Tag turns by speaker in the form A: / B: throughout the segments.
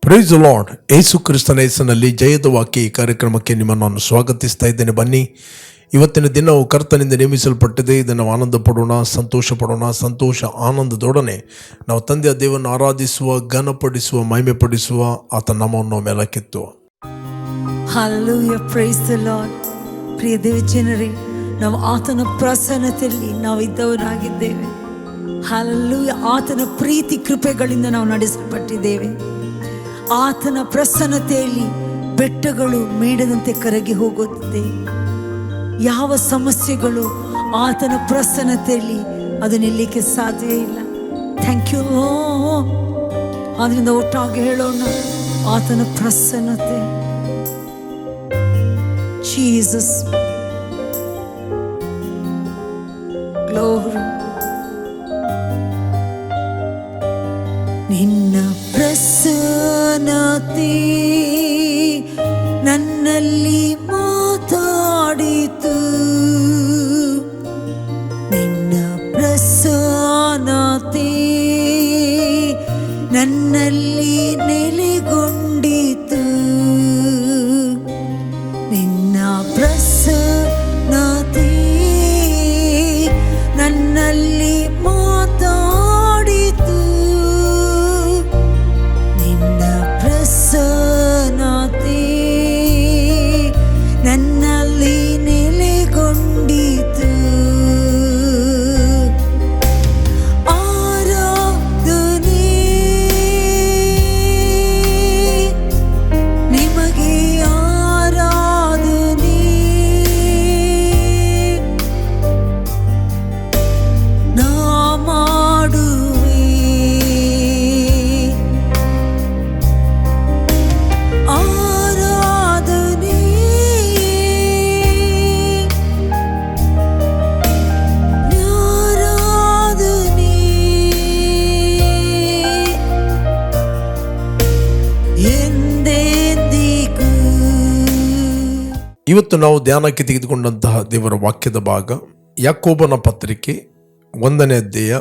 A: Price lord. ಯೇಸು ಕ್ರಿಸ್ತನ ಹೆಸರಿನಲ್ಲಿ ಜಯದ ವಾಕ್ಯ ಈ ಕಾರ್ಯಕ್ರಮಕ್ಕೆ ನಿಮ್ಮನ್ನು ನಾನು ಸ್ವಾಗತಿಸ್ತಾ ಇದ್ದೇನೆ. ಬನ್ನಿ, ಇವತ್ತಿನ ದಿನವು ಕರ್ತನಿಂದ ನೇಮಿಸಲ್ಪಟ್ಟಿದೆ. ಇದನ್ನು ಆನಂದ ಪಡೋಣ, ಸಂತೋಷ ಪಡೋಣ. ಸಂತೋಷ ಆನಂದದೊಡನೆ ನಾವು ತಂದೆಯ ದೇವರನ್ನು ಆರಾಧಿಸುವ, ಘನಪಡಿಸುವ, ಮಹಿಮೆ ಪಡಿಸುವ, ಆತ ನಾಮವನ್ನು ಮೇಲಕ್ಕೆತ್ತುವ.
B: Hallelujah, praise the Lord. ಪ್ರಿಯ ದೇವಜನರೇ, ನಾವು ಆತನ ಪ್ರಸನ್ನತೆಯಲ್ಲಿ ನಾವು ಇದ್ದವರಾಗಿದ್ದೇವೆ. Hallelujah, ಆತನ ಪ್ರೀತಿ ಕೃಪೆಗಳಿಂದ ನಾವು ನಡೆಸಲ್ಪಟ್ಟಿದ್ದೇವೆ. ಆತನ ಪ್ರಸನ್ನತೆಯಲ್ಲಿ ಬೆಟ್ಟಗಳು ಮೇಡದಂತೆ ಕರಗಿ ಹೋಗುತ್ತದೆ. ಯಾವ ಸಮಸ್ಯೆಗಳು ಆತನ ಪ್ರಸನ್ನತೆಯಲ್ಲಿ ಅದು ನಿಲ್ಲಕ್ಕೆ ಸಾಧ್ಯ ಇಲ್ಲ. Thank you. ಅದರಿಂದ ಒಟ್ಟಾಗಿ ಹೇಳೋಣ, ಆತನ ಪ್ರಸನ್ನತೆ. Jesus, glory. ನಿನ್ನ ಪ್ರಸನ್ನತೆ ನನ್ನಲ್ಲಿ ಮಾತಾಡಿತು. ನಿನ್ನ ಪ್ರಸನ್ನತೆ ನನ್ನಲ್ಲಿ ನೆಲೆಗೊಂಡಿತು. ನಿನ್ನ ಪ್ರಸನ್ನತೆ ನನ್ನಲ್ಲಿ ಮಾತಾಡಿತು. ನಿನ್ನ ಪ್ರಸನ್ನತೆ ನನ್ನಲ್ಲಿ ನೆಲೆಗೊಂಡಿತು. ಆರಾಧನೆ ನಿಮಗೆ, ಆರಾಧನೆ ನಾ ಮಾಡುವೆ. ಆರಾಧನೆ ಆರಾಧನೆ ಎಂದೆಂದಿಗೂ.
A: ಇವತ್ತು ನಾವು ಧ್ಯಾನಕ್ಕೆ ತೆಗೆದುಕೊಂಡಂತಹ ದೇವರ ವಾಕ್ಯದ ಭಾಗ ಯಾಕೋಬನ ಪತ್ರಿಕೆ 1ನೇ ಅಧ್ಯಾಯ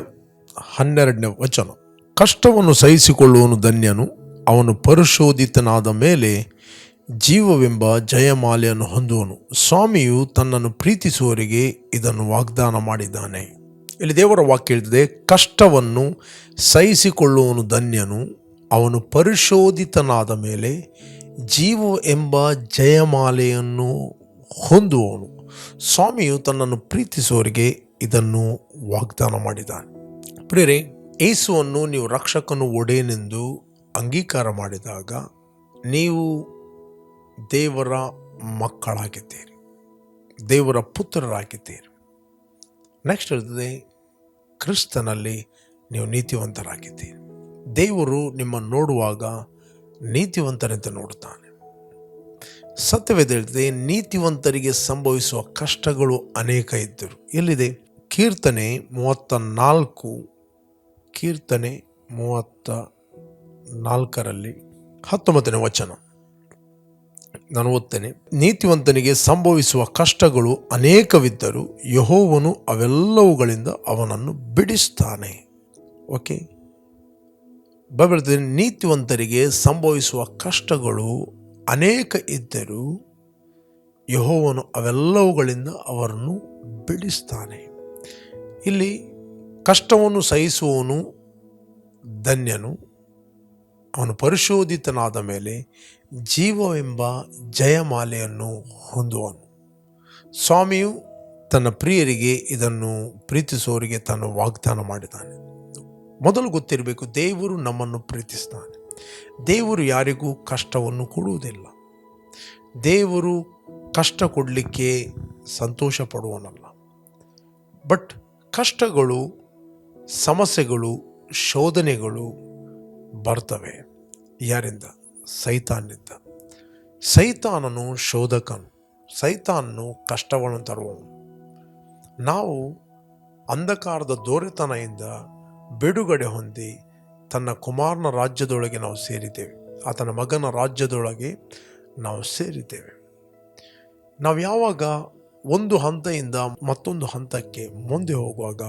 A: 12ನೇ ವಚನ. ಕಷ್ಟವನ್ನು ಸಹಿಸಿಕೊಳ್ಳುವನು ಧನ್ಯನು, ಅವನು ಪರಿಶೋಧಿತನಾದ ಮೇಲೆ ಜೀವವೆಂಬ ಜಯಮಾಲೆಯನ್ನು ಹೊಂದುವನು. ಸ್ವಾಮಿಯು ತನ್ನನ್ನು ಪ್ರೀತಿಸುವವರಿಗೆ ಇದನ್ನು ವಾಗ್ದಾನ ಮಾಡಿದ್ದಾನೆ. ಇಲ್ಲಿ ದೇವರ ವಾಕ್ಯ ಹೇಳಿದೆ, ಕಷ್ಟವನ್ನು ಸಹಿಸಿಕೊಳ್ಳುವನು ಧನ್ಯನು, ಅವನು ಪರಿಶೋಧಿತನಾದ ಮೇಲೆ ಜೀವ ಎಂಬ ಜಯಮಾಲೆಯನ್ನು ಹೊಂದುವನು. ಸ್ವಾಮಿಯು ತನ್ನನ್ನು ಪ್ರೀತಿಸುವವರಿಗೆ ಇದನ್ನು ವಾಗ್ದಾನ ಮಾಡಿದ್ದಾನೆ. ಪ್ರಿಯರೇ, ಯೇಸುವನ್ನು ನೀವು ರಕ್ಷಕನು ಒಡೆಯನೆಂದು ಅಂಗೀಕಾರ ಮಾಡಿದಾಗ ನೀವು ದೇವರ ಮಕ್ಕಳಾಗಿದ್ದೀರಿ, ದೇವರ ಪುತ್ರರಾಗಿದ್ದೀರಿ. ನೆಕ್ಸ್ಟ್ ಇರ್ತದೆ, ಕ್ರಿಸ್ತನಲ್ಲಿ ನೀವು ನೀತಿವಂತರಾಗಿದ್ದೀರಿ. ದೇವರು ನಿಮ್ಮನ್ನು ನೋಡುವಾಗ ನೀತಿವಂತರಂತೆ ನೋಡುತ್ತಾನೆ. ಸತ್ಯವೇದ ಹೇಳ್ತದೆ, ನೀತಿವಂತರಿಗೆ ಸಂಭವಿಸುವ ಕಷ್ಟಗಳು ಅನೇಕ ಇದ್ದರು. ಎಲ್ಲಿದೆ? ಕೀರ್ತನೆ 34 19ನೇ ವಚನ ನಾನು ಓದ್ತೇನೆ. ನೀತಿವಂತನಿಗೆ ಸಂಭವಿಸುವ ಕಷ್ಟಗಳು ಅನೇಕವಿದ್ದರೂ ಯೆಹೋವನು ಅವೆಲ್ಲವುಗಳಿಂದ ಅವನನ್ನು ಬಿಡಿಸ್ತಾನೆ. ಓಕೆ, ಬೈಬಲ್, ನೀತಿವಂತರಿಗೆ ಸಂಭವಿಸುವ ಕಷ್ಟಗಳು ಅನೇಕ ಇದ್ದರೂ ಯೆಹೋವನು ಅವೆಲ್ಲವುಗಳಿಂದ ಅವರನ್ನು ಬಿಡಿಸ್ತಾನೆ. ಇಲ್ಲಿ ಕಷ್ಟವನ್ನು ಸಹಿಸುವವನು ಧನ್ಯನು, ಅವನು ಪರಿಶೋಧಿತನಾದ ಮೇಲೆ ಜೀವವೆಂಬ ಜಯಮಾಲೆಯನ್ನು ಹೊಂದುವನು. ಸ್ವಾಮಿಯು ತನ್ನ ಪ್ರಿಯರಿಗೆ ಇದನ್ನು ಪ್ರೀತಿಸುವವರಿಗೆ ತಾನು ವಾಗ್ದಾನ ಮಾಡಿದ್ದಾನೆ. ಮೊದಲು ಗೊತ್ತಿರಬೇಕು, ದೇವರು ನಮ್ಮನ್ನು ಪ್ರೀತಿಸ್ತಾನೆ. ದೇವರು ಯಾರಿಗೂ ಕಷ್ಟವನ್ನು ಕೊಡುವುದಿಲ್ಲ. ದೇವರು ಕಷ್ಟ ಕೊಡಲಿಕ್ಕೆ ಸಂತೋಷ ಪಡುವನಲ್ಲ. ಬಟ್ ಕಷ್ಟಗಳು, ಸಮಸ್ಯೆಗಳು, ಶೋಧನೆಗಳು ಬರ್ತವೆ. ಯಾರಿಂದ? ಸೈತಾನನಿಂದ. ಸೈತಾನನು ಶೋಧಕನು, ಸೈತಾನನು ಕಷ್ಟವನ್ನು ತರುವನು. ನಾವು ಅಂಧಕಾರದ ದೊರೆತನದಿಂದ ಬಿಡುಗಡೆ ಹೊಂದಿ ತನ್ನ ಕುಮಾರನ ರಾಜ್ಯದೊಳಗೆ ನಾವು ಸೇರಿದ್ದೇವೆ. ಆತನ ಮಗನ ರಾಜ್ಯದೊಳಗೆ ನಾವು ಸೇರಿದ್ದೇವೆ. ನಾವು ಯಾವಾಗ ಒಂದು ಹಂತದಿಂದ ಮತ್ತೊಂದು ಹಂತಕ್ಕೆ ಮುಂದೆ ಹೋಗುವಾಗ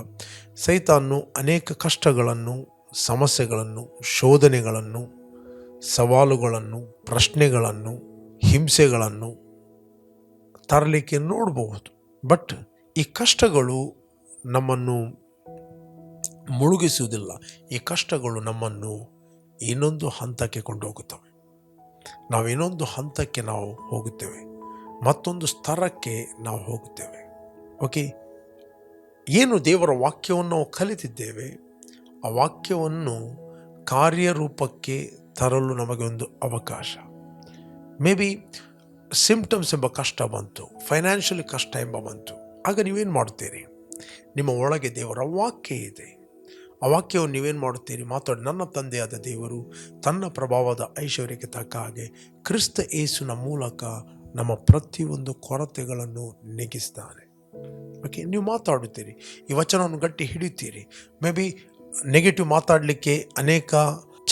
A: ಸೈತಾನನು ಅನೇಕ ಕಷ್ಟಗಳನ್ನು, ಸಮಸ್ಯೆಗಳನ್ನು, ಶೋಧನೆಗಳನ್ನು ಸವಾಲುಗಳನ್ನು, ಪ್ರಶ್ನೆಗಳನ್ನು, ಹಿಂಸೆಗಳನ್ನು ತರಲಿಕ್ಕೆ ನೋಡಬಹುದು. ಬಟ್ ಈ ಕಷ್ಟಗಳು ನಮ್ಮನ್ನು ಮುಳುಗಿಸುವುದಿಲ್ಲ. ಈ ಕಷ್ಟಗಳು ನಮ್ಮನ್ನು ಇನ್ನೊಂದು ಹಂತಕ್ಕೆ ಕೊಂಡೋಗುತ್ತವೆ. ನಾವು ಇನ್ನೊಂದು ಹಂತಕ್ಕೆ ನಾವು ಹೋಗುತ್ತೇವೆ, ಮತ್ತೊಂದು ಸ್ತರಕ್ಕೆ ನಾವು ಹೋಗುತ್ತೇವೆ. ಓಕೆ, ಏನು ದೇವರ ವಾಕ್ಯವನ್ನು ನಾವು ಕಲಿತಿದ್ದೇವೆ, ಆ ವಾಕ್ಯವನ್ನು ಕಾರ್ಯರೂಪಕ್ಕೆ ತರಲು ನಮಗೆ ಒಂದು ಅವಕಾಶ. ಮೇ ಬಿ ಸಿಂಪ್ಟಮ್ಸ್ ಎಂಬ ಕಷ್ಟ ಬಂತು, ಫೈನಾನ್ಷಿಯಲಿ ಕಷ್ಟ ಎಂಬ ಬಂತು. ಆಗ ನೀವೇನು ಮಾಡುತ್ತೀರಿ? ನಿಮ್ಮ ಒಳಗೆ ದೇವರ ವಾಕ್ಯ ಇದೆ. ಆ ವಾಕ್ಯವನ್ನು ನೀವೇನು ಮಾಡುತ್ತೀರಿ? ಮಾತಾಡಿ, ನನ್ನ ತಂದೆಯಾದ ದೇವರು ತನ್ನ ಪ್ರಭಾವದ ಐಶ್ವರ್ಯಕ್ಕೆ ತಕ್ಕ ಹಾಗೆ ಕ್ರಿಸ್ತ ಯೇಸುವಿನ ಮೂಲಕ ನಮ್ಮ ಪ್ರತಿಯೊಂದು ಕೊರತೆಗಳನ್ನು ನೀಗಿಸ್ತಾನೆ. ಓಕೆ, ನೀವು ಮಾತಾಡುತ್ತೀರಿ, ಈ ವಚನವನ್ನು ಗಟ್ಟಿ ಹಿಡಿಯುತ್ತೀರಿ. ಮೇ ಬಿ ನೆಗೆಟಿವ್ ಮಾತಾಡಲಿಕ್ಕೆ ಅನೇಕ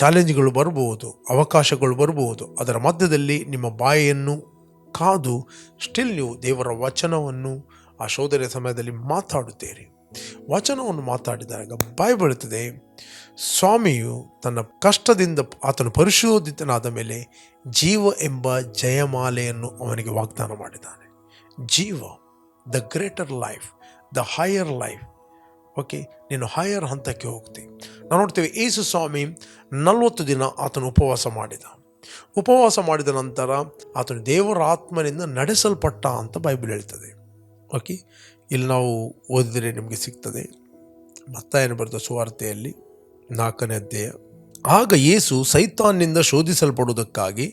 A: ಚಾಲೆಂಜ್ಗಳು ಬರ್ಬೋದು, ಅವಕಾಶಗಳು ಬರ್ಬೋದು. ಅದರ ಮಧ್ಯದಲ್ಲಿ ನಿಮ್ಮ ಬಾಯಿಯನ್ನು ಕಾದು ಸ್ಟಿಲ್ ನೀವು ದೇವರ ವಚನವನ್ನು ಆ ಶೋಧನೆಯ ಸಮಯದಲ್ಲಿ ಮಾತಾಡುತ್ತೀರಿ. ವಚನವನ್ನು ಮಾತಾಡಿದಾಗ ಬೈಬಲ್ ಹೇಳುತ್ತದೆ, ಸ್ವಾಮಿಯು ತನ್ನ ಕಷ್ಟದಿಂದ ಆತನು ಪರಿಶೋಧಿತನಾದ ಮೇಲೆ ಜೀವ ಎಂಬ ಜಯಮಾಲೆಯನ್ನು ಅವನಿಗೆ ವಾಗ್ದಾನ ಮಾಡಿದ್ದಾನೆ. ಜೀವ, the greater life, the higher life. Okay, ನೀನು ಹೈಯರ್ ಹಂತಕ್ಕೆ ಹೋಗ್ತೀವಿ. ನಾವು ನೋಡ್ತೇವೆ, ಯೇಸು ಸ್ವಾಮಿ 40 ದಿನ ಆತನು ಉಪವಾಸ ಮಾಡಿದ. ಉಪವಾಸ ಮಾಡಿದ ನಂತರ ಆತನು ದೇವರ ಆತ್ಮನಿಂದ ನಡೆಸಲ್ಪಟ್ಟ ಅಂತ ಬೈಬಲ್ ಹೇಳ್ತದೆ. ಓಕೆ, ಇಲ್ಲಿ ನಾವು ಓದಿದರೆ ನಿಮಗೆ ಸಿಗ್ತದೆ. ಮತ್ತಾಯನು ಬರೆದ ಸುವಾರ್ತೆಯಲ್ಲಿ 4ನೇ ಅಧ್ಯಾಯ. ಆಗ ಯೇಸು ಸೈತಾನ್ನಿಂದ ಶೋಧಿಸಲ್ಪಡುವುದಕ್ಕಾಗಿ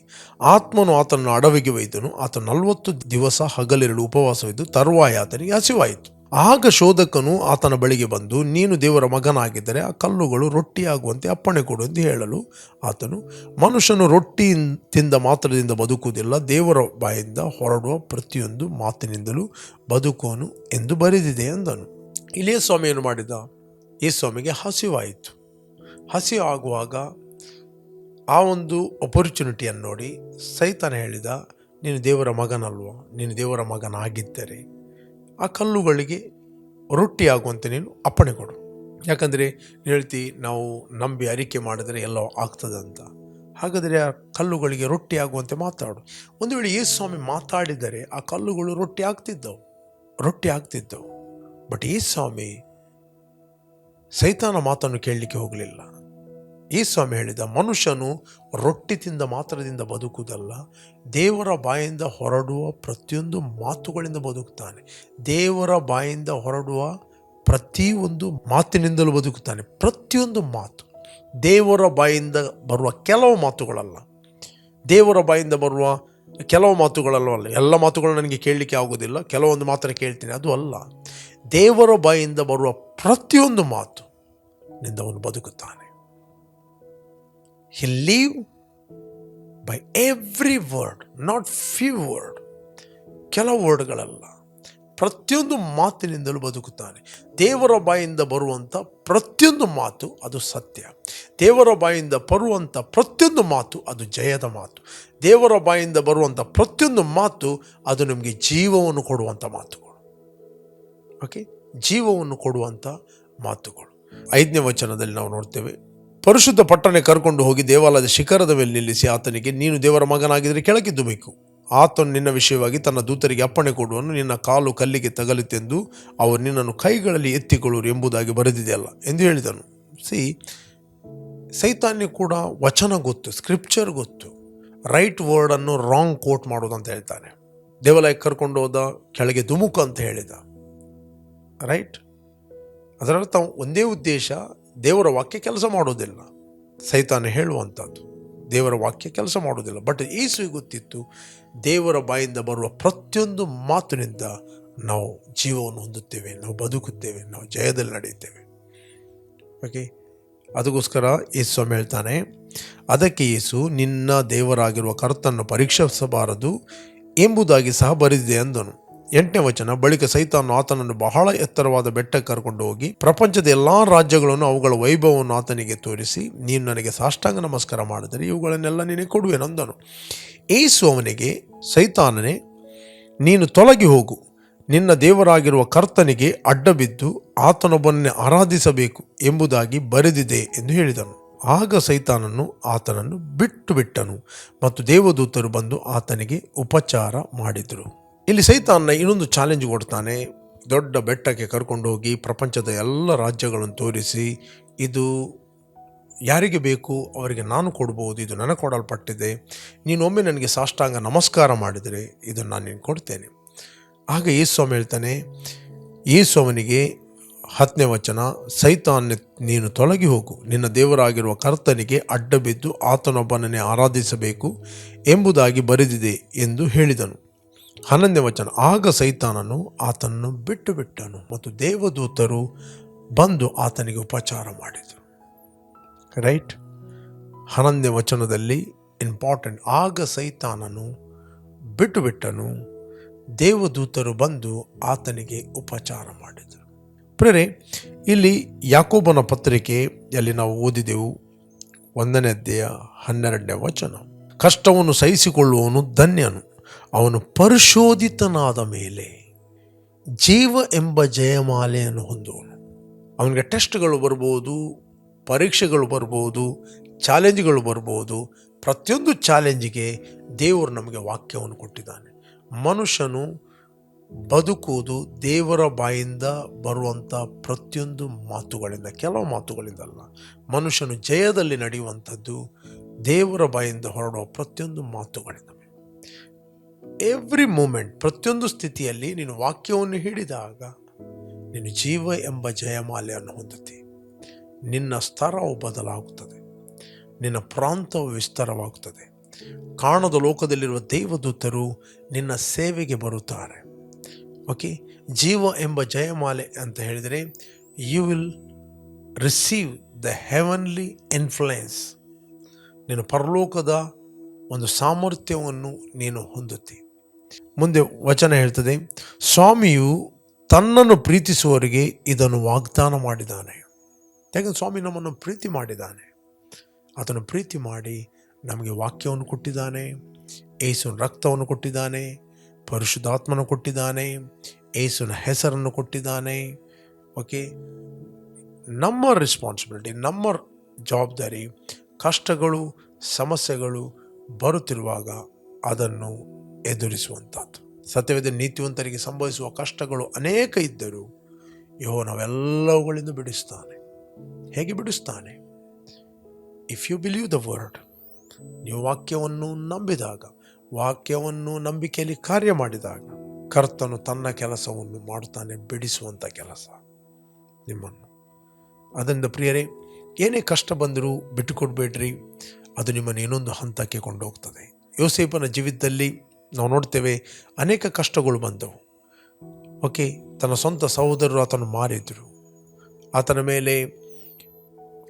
A: ಆತ್ಮನು ಆತನನ್ನು ಅಡವಿಗೆ ಒಯ್ದನು. ಆತ 40 ದಿವಸ ಹಗಲಿರಲು ಉಪವಾಸವಿದ್ದು ತರುವಾಯ ಆತನಿಗೆ ಹಸಿವಾಯಿತು. ಆಗ ಶೋಧಕನು ಆತನ ಬಳಿಗೆ ಬಂದು, ನೀನು ದೇವರ ಮಗನಾಗಿದ್ದರೆ ಆ ಕಲ್ಲುಗಳು ರೊಟ್ಟಿಯಾಗುವಂತೆ ಅಪ್ಪಣೆ ಕೊಡು ಎಂದು ಹೇಳಲು ಆತನು, ಮನುಷ್ಯನು ರೊಟ್ಟಿ ತಿಂದ ಮಾತ್ರದಿಂದ ಬದುಕುವುದಿಲ್ಲ, ದೇವರ ಬಾಯಿಂದ ಹೊರಡುವ ಪ್ರತಿಯೊಂದು ಮಾತಿನಿಂದಲೂ ಬದುಕುವನು ಎಂದು ಬರೆದಿದೆ ಎಂದನು. ಇಲ್ಲೇ ಸ್ವಾಮಿ ಏನು ಮಾಡಿದ? ಈ ಸ್ವಾಮಿಗೆ ಹಸಿವಾಯಿತು. ಹಸಿವು ಆಗುವಾಗ ಆ ಒಂದು ಅಪರ್ಚುನಿಟಿಯನ್ನು ನೋಡಿ ಸೈತಾನ ಹೇಳಿದ, ನೀನು ದೇವರ ಮಗನಲ್ವ, ನೀನು ದೇವರ ಮಗನಾಗಿದ್ದರೆ ಆ ಕಲ್ಲುಗಳಿಗೆ ರೊಟ್ಟಿ ಆಗುವಂತೆ ನೀನು ಅಪ್ಪಣೆ ಕೊಡು. ಯಾಕಂದರೆ ನೀನು ಹೇಳ್ತಿ, ನಾವು ನಂಬಿ ಅರಿಕೆ ಮಾಡಿದರೆ ಎಲ್ಲ ಆಗ್ತದೆ ಅಂತ. ಹಾಗಾದರೆ ಆ ಕಲ್ಲುಗಳಿಗೆ ರೊಟ್ಟಿ ಆಗುವಂತೆ ಮಾತಾಡು. ಒಂದು ವೇಳೆ ಯೇಸು ಸ್ವಾಮಿ ಮಾತಾಡಿದರೆ ಆ ಕಲ್ಲುಗಳು ರೊಟ್ಟಿ ಆಗ್ತಿದ್ದವು. ಬಟ್ ಯೇಸು ಸ್ವಾಮಿ ಸೈತಾನ ಮಾತನ್ನು ಕೇಳಲಿಕ್ಕೆ ಹೋಗಲಿಲ್ಲ. ಯೇಸು ಸ್ವಾಮಿ ಹೇಳಿದ, ಮನುಷ್ಯನು ರೊಟ್ಟಿ ತಿಂದ ಮಾತ್ರದಿಂದ ಬದುಕುವುದಲ್ಲ, ದೇವರ ಬಾಯಿಂದ ಹೊರಡುವ ಪ್ರತಿಯೊಂದು ಮಾತುಗಳಿಂದ ಬದುಕುತ್ತಾನೆ. ದೇವರ ಬಾಯಿಂದ ಹೊರಡುವ ಪ್ರತಿಯೊಂದು ಮಾತಿನಿಂದಲೂ ಬದುಕುತ್ತಾನೆ. ಪ್ರತಿಯೊಂದು ಮಾತು ದೇವರ ಬಾಯಿಂದ ಬರುವ ಕೆಲವು ಮಾತುಗಳಲ್ಲ, ದೇವರ ಬಾಯಿಂದ ಬರುವ ಕೆಲವು ಮಾತುಗಳಲ್ಲವಲ್ಲ. ಎಲ್ಲ ಮಾತುಗಳು ನನಗೆ ಕೇಳಲಿಕ್ಕೆ ಆಗೋದಿಲ್ಲ, ಕೆಲವೊಂದು ಮಾತ್ರ ಕೇಳ್ತೀನಿ, ಅದು ಅಲ್ಲ. ದೇವರ ಬಾಯಿಂದ ಬರುವ ಪ್ರತಿಯೊಂದು ಮಾತು ನಿಂದ ಅವನು ಬದುಕುತ್ತಾನೆ. He live by every word, not few word. ಕೆಲವು ವರ್ಡ್ಗಳಲ್ಲ, ಪ್ರತಿಯೊಂದು ಮಾತಿನಿಂದಲೂ ಬದುಕುತ್ತಾನೆ. ದೇವರ ಬಾಯಿಂದ ಬರುವಂಥ ಪ್ರತಿಯೊಂದು ಮಾತು ಅದು ಸತ್ಯ. ದೇವರ ಬಾಯಿಂದ ಬರುವಂಥ ಪ್ರತಿಯೊಂದು ಮಾತು ಅದು ಜಯದ ಮಾತು. ದೇವರ ಬಾಯಿಂದ ಬರುವಂಥ ಪ್ರತಿಯೊಂದು ಮಾತು ಅದು ನಿಮಗೆ ಜೀವವನ್ನು ಕೊಡುವಂಥ ಮಾತುಗಳು. ಓಕೆ, ಜೀವವನ್ನು ಕೊಡುವಂಥ ಮಾತುಗಳು. 5ನೇ ವಚನದಲ್ಲಿ ನಾವು ನೋಡ್ತೇವೆ, ಪರಿಶುದ್ಧ ಪಟ್ಟಣಕ್ಕೆ ಕರ್ಕೊಂಡು ಹೋಗಿ ದೇವಾಲಯದ ಶಿಖರದ ಮೇಲೆ ನಿಲ್ಲಿಸಿ ಆತನಿಗೆ, ನೀನು ದೇವರ ಮಗನಾಗಿದ್ದರೆ ಕೆಳಗಿದ್ದು ಬೇಕು. ಆತನು ನಿನ್ನ ವಿಷಯವಾಗಿ ತನ್ನ ದೂತರಿಗೆ ಅಪ್ಪಣೆ ಕೊಡುವನು, ನಿನ್ನ ಕಾಲು ಕಲ್ಲಿಗೆ ತಗಲಿತೆಂದು ಅವರು ನಿನ್ನನ್ನು ಕೈಗಳಲ್ಲಿ ಎತ್ತಿಕೊಳ್ಳುವರು ಎಂಬುದಾಗಿ ಬರೆದಿದೆಯಲ್ಲ ಎಂದು ಹೇಳಿದನು. ಸೈತಾನ್ಯ ಕೂಡ ವಚನ ಗೊತ್ತು, ಸ್ಕ್ರಿಪ್ಚರ್ ಗೊತ್ತು. ರೈಟ್ ವರ್ಡನ್ನು ರಾಂಗ್ ಕೋಟ್ ಮಾಡೋದು ಅಂತ ಹೇಳ್ತಾನೆ. ದೇವಾಲಯಕ್ಕೆ ಕರ್ಕೊಂಡು ಹೋದ, ಕೆಳಗೆ ಧುಮುಕು ಅಂತ ಹೇಳಿದ. ರೈಟ್, ಅದರರ್ಥ ಒಂದೇ ಉದ್ದೇಶ, ದೇವರ ವಾಕ್ಯ ಕೆಲಸ ಮಾಡೋದಿಲ್ಲ. ಸೈತಾನ ಹೇಳುವಂಥದ್ದು ದೇವರ ವಾಕ್ಯ ಕೆಲಸ ಮಾಡೋದಿಲ್ಲ. ಬಟ್ ಯೇಸುವಿಗೆ ಗೊತ್ತಿತ್ತು, ದೇವರ ಬಾಯಿಂದ ಬರುವ ಪ್ರತಿಯೊಂದು ಮಾತಿನಿಂದ ನಾವು ಜೀವವನ್ನು ಹೊಂದುತ್ತೇವೆ, ನಾವು ಬದುಕುತ್ತೇವೆ, ನಾವು ಜಯದಲ್ಲಿ ನಡೆಯುತ್ತೇವೆ. ಓಕೆ, ಅದಕ್ಕೋಸ್ಕರ ಯೇಸು ಸ್ವಾಮಿ ಹೇಳ್ತಾನೆ, ಅದಕ್ಕೆ ಯೇಸು, ನಿನ್ನ ದೇವರಾಗಿರುವ ಕರ್ತನನ್ನು ಪರೀಕ್ಷಿಸಬಾರದು ಎಂಬುದಾಗಿ ಸಹ ಬರೆದಿದೆ ಎಂದನು. 8ನೇ ವಚನ, ಬಳಿಕ ಸೈತಾನು ಆತನನ್ನು ಬಹಳ ಎತ್ತರವಾದ ಬೆಟ್ಟಕ್ಕೆ ಕರ್ಕೊಂಡು ಹೋಗಿ ಪ್ರಪಂಚದ ಎಲ್ಲ ರಾಜ್ಯಗಳನ್ನು ಅವುಗಳ ವೈಭವವನ್ನು ಆತನಿಗೆ ತೋರಿಸಿ, ನೀನು ನನಗೆ ಸಾಷ್ಟಾಂಗ ನಮಸ್ಕಾರ ಮಾಡಿದರೆ ಇವುಗಳನ್ನೆಲ್ಲ ನಿನಗೆ ಕೊಡುವೆನೆಂದನು. ಯೇಸು ಅವನಿಗೆ, ಸೈತಾನನೇ, ನೀನು ತೊಲಗಿ ಹೋಗು, ನಿನ್ನ ದೇವರಾಗಿರುವ ಕರ್ತನಿಗೆ ಅಡ್ಡಬಿದ್ದು ಆತನೊಬ್ಬನನ್ನೇ ಆರಾಧಿಸಬೇಕು ಎಂಬುದಾಗಿ ಬರೆದಿದೆ ಎಂದು ಹೇಳಿದನು. ಆಗ ಸೈತಾನನು ಆತನನ್ನು ಬಿಟ್ಟು ಬಿಟ್ಟನು ಮತ್ತು ದೇವದೂತರು ಬಂದು ಆತನಿಗೆ ಉಪಚಾರ ಮಾಡಿದರು. ಇಲ್ಲಿ ಸೈತಾನ ಇನ್ನೊಂದು ಚಾಲೆಂಜ್ ಕೊಡ್ತಾನೆ. ದೊಡ್ಡ ಬೆಟ್ಟಕ್ಕೆ ಕರ್ಕೊಂಡು ಹೋಗಿ ಪ್ರಪಂಚದ ಎಲ್ಲ ರಾಜ್ಯಗಳನ್ನು ತೋರಿಸಿ, ಇದು ಯಾರಿಗೆ ಬೇಕು ಅವರಿಗೆ ನಾನು ಕೊಡ್ಬೋದು, ಇದು ನನಗೆ ಕೊಡಲ್ಪಟ್ಟಿದೆ, ನೀನೊಮ್ಮೆ ನನಗೆ ಸಾಷ್ಟಾಂಗ ನಮಸ್ಕಾರ ಮಾಡಿದರೆ ಇದನ್ನು ನಾನು ನಿನಗೆ ಕೊಡ್ತೇನೆ. ಆಗ ಯೇಸು ಹೇಳ್ತಾನೆ, ಯೇಸು ಅವನಿಗೆ 10ನೇ ವಚನ, ಸೈತಾನ ನೀನು ತೊಲಗಿ ಹೋಗು, ನಿನ್ನ ದೇವರಾಗಿರುವ ಕರ್ತನಿಗೆ ಅಡ್ಡ ಬಿದ್ದು ಆತನೊಬ್ಬನನ್ನೇ ಆರಾಧಿಸಬೇಕು ಎಂಬುದಾಗಿ ಬರೆದಿದೆ ಎಂದು ಹೇಳಿದನು. 11ನೇ ವಚನ, ಆಗ ಸೈತಾನನು ಆತನನ್ನು ಬಿಟ್ಟು ಬಿಟ್ಟನು ಮತ್ತು ದೇವದೂತರು ಬಂದು ಆತನಿಗೆ ಉಪಚಾರ ಮಾಡಿದರು. ರೈಟ್, 11ನೇ ವಚನದಲ್ಲಿ ಇಂಪಾರ್ಟೆಂಟ್, ಆಗ ಸೈತಾನನು ಬಿಟ್ಟು ಬಿಟ್ಟನು, ದೇವದೂತರು ಬಂದು ಆತನಿಗೆ ಉಪಚಾರ ಮಾಡಿದರು. ಪ್ರೇರೆ, ಇಲ್ಲಿ ಯಾಕೋಬನ ಪತ್ರಿಕೆಯಲ್ಲಿ ನಾವು ಓದಿದೆವು 1ನೇ ಅಧ್ಯಾಯ 12ನೇ ವಚನ, ಕಷ್ಟವನ್ನು ಸಹಿಸಿಕೊಳ್ಳುವವನು ಧನ್ಯನು, ಅವನು ಪರಿಶೋಧಿತನಾದ ಮೇಲೆ ಜೀವ ಎಂಬ ಜಯಮಾಲೆಯನ್ನು ಹೊಂದುವನು. ಅವನಿಗೆ ಟೆಸ್ಟ್ಗಳು ಬರ್ಬೋದು, ಪರೀಕ್ಷೆಗಳು ಬರ್ಬೋದು, ಚಾಲೆಂಜ್ಗಳು ಬರ್ಬೋದು. ಪ್ರತಿಯೊಂದು ಚಾಲೆಂಜಿಗೆ ದೇವರು ನಮಗೆ ವಾಕ್ಯವನ್ನು ಕೊಟ್ಟಿದ್ದಾನೆ. ಮನುಷ್ಯನು ಬದುಕುವುದು ದೇವರ ಬಾಯಿಂದ ಬರುವಂಥ ಪ್ರತಿಯೊಂದು ಮಾತುಗಳಿಂದ, ಕೆಲವು ಮಾತುಗಳಿಂದಲ್ಲ. ಮನುಷ್ಯನು ಜಯದಲ್ಲಿ ನಡೆಯುವಂಥದ್ದು ದೇವರ ಬಾಯಿಂದ ಹೊರಡುವ ಪ್ರತಿಯೊಂದು ಮಾತುಗಳಿಂದ. ಎವ್ರಿ ಮೂಮೆಂಟ್, ಪ್ರತಿಯೊಂದು ಸ್ಥಿತಿಯಲ್ಲಿ ನೀನು ವಾಕ್ಯವನ್ನು ಹಿಡಿದಾಗ ನೀನು ಜೀವ ಎಂಬ ಜಯಮಾಲೆಯನ್ನು ಹೊಂದುತ್ತಿ. ನಿನ್ನ ಸ್ತರವು ಬದಲಾಗುತ್ತದೆ, ನಿನ್ನ ಪ್ರಾಂತವು ವಿಸ್ತಾರವಾಗುತ್ತದೆ. ಕಾಣದ ಲೋಕದಲ್ಲಿರುವ ದೇವದೂತರು ನಿನ್ನ ಸೇವೆಗೆ ಬರುತ್ತಾರೆ. ಓಕೆ, ಜೀವ ಎಂಬ ಜಯಮಾಲೆ ಅಂತ ಹೇಳಿದರೆ you will receive the heavenly influence. ನೀನು ಪರಲೋಕದ ಒಂದು ಸಾಮರ್ಥ್ಯವನ್ನು ನೀನು ಹೊಂದುತ್ತಿ. ಮುಂದೆ ವಚನ ಹೇಳ್ತದೆ, ಸ್ವಾಮಿಯು ತನ್ನನ್ನು ಪ್ರೀತಿಸುವವರಿಗೆ ಇದನ್ನು ವಾಗ್ದಾನ ಮಾಡಿದ್ದಾನೆ. ಯಾಕಂದರೆ ಸ್ವಾಮಿ ನಮ್ಮನ್ನು ಪ್ರೀತಿ ಮಾಡಿದ್ದಾನೆ. ಆತನು ಪ್ರೀತಿ ಮಾಡಿ ನಮಗೆ ವಾಕ್ಯವನ್ನು ಕೊಟ್ಟಿದ್ದಾನೆ, ಯೇಸುವಿನ ರಕ್ತವನ್ನು ಕೊಟ್ಟಿದ್ದಾನೆ, ಪರಿಶುದ್ಧಾತ್ಮನ ಕೊಟ್ಟಿದ್ದಾನೆ, ಯೇಸುವಿನ ಹೆಸರನ್ನು ಕೊಟ್ಟಿದ್ದಾನೆ. ಓಕೆ, ನಮ್ಮ ರೆಸ್ಪಾನ್ಸಿಬಿಲಿಟಿ, ನಮ್ಮ ಜವಾಬ್ದಾರಿ, ಕಷ್ಟಗಳು ಸಮಸ್ಯೆಗಳು ಬರುತ್ತಿರುವಾಗ ಅದನ್ನು ಎದುರಿಸುವಂಥದ್ದು. ಸತ್ಯವೇದ ನೀತಿವಂತರಿಗೆ ಸಂಭವಿಸುವ ಕಷ್ಟಗಳು ಅನೇಕ ಇದ್ದರೂ ನಾವೆಲ್ಲವುಗಳಿಂದ ಬಿಡಿಸ್ತಾನೆ. ಹೇಗೆ ಬಿಡಿಸ್ತಾನೆ? If you believe the word, ನೀವು ವಾಕ್ಯವನ್ನು ನಂಬಿದಾಗ, ವಾಕ್ಯವನ್ನು ನಂಬಿಕೆಯಲ್ಲಿ ಕಾರ್ಯ ಮಾಡಿದಾಗ ಕರ್ತನು ತನ್ನ ಕೆಲಸವನ್ನು ಮಾಡುತ್ತಾನೆ, ಬಿಡಿಸುವಂಥ ಕೆಲಸ ನಿಮ್ಮನ್ನು. ಅದರಿಂದ ಪ್ರಿಯರೇ, ಏನೇ ಕಷ್ಟ ಬಂದರೂ ಬಿಟ್ಟುಕೊಡ್ಬೇಡ್ರಿ, ಅದು ನಿಮ್ಮನ್ನು ಇನ್ನೊಂದು ಹಂತಕ್ಕೆ ಕೊಂಡೋಗ್ತದೆ. ಯೋಸೇಫನ ಜೀವಿತದಲ್ಲಿ ನಾವು ನೋಡ್ತೇವೆ, ಅನೇಕ ಕಷ್ಟಗಳು ಬಂದವು. ಓಕೆ, ತನ್ನ ಸ್ವಂತ ಸಹೋದರರು ಆತನು ಮಾರಿದರು. ಆತನ ಮೇಲೆ